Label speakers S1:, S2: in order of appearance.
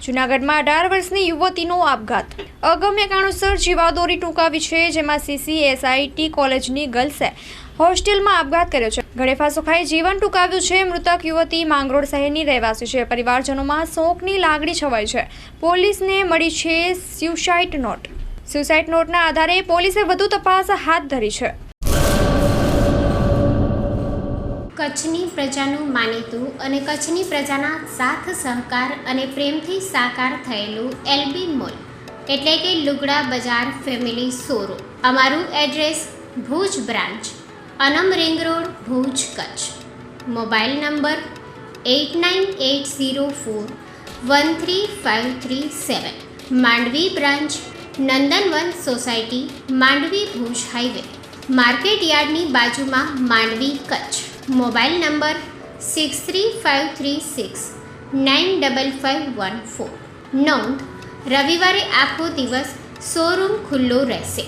S1: જૂનાગઢમાં 18 વર્ષની યુવતીનો આપઘાત. અગમ્ય કારણોસર જીવાદોરી ટૂંકાવી છે, જેમાં CCSIT કોલેજની ગર્લ્સે હોસ્ટેલમાં આપઘાત કર્યો છે. ગળે ફાંસો ખાઈ જીવન ટૂંકાવ્યું છે. મૃતક યુવતી માંગરોળ શહેરની રહેવાસી છે. પરિવારજનોમાં શોકની લાગણી છવાઈ છે. પોલીસને મળી છે સ્યુસાઇડ નોટ. સ્યુસાઇડ નોટના આધારે પોલીસે વધુ તપાસ હાથ ધરી છે.
S2: કચ્છની પ્રજાનું માનીતું અને કચ્છની પ્રજાના સાથ સહકાર અને પ્રેમથી સાકાર થયેલું LB મોલ એટલે કે લુગડા બજાર ફેમિલી શોરૂમ. અમારું address Bhuj branch, Anam ring road, Bhuj, Kutch. Mobile number 8980413537. Mandvi branch, Nandanvan society, Mandvi, Bhuj highway, market યાર્ડની બાજુમાં, માંડવી, કચ્છ. Mobile number 6353695514. નોંધ: રવિવારે આખો દિવસ શોરૂમ ખુલ્લો રહેશે.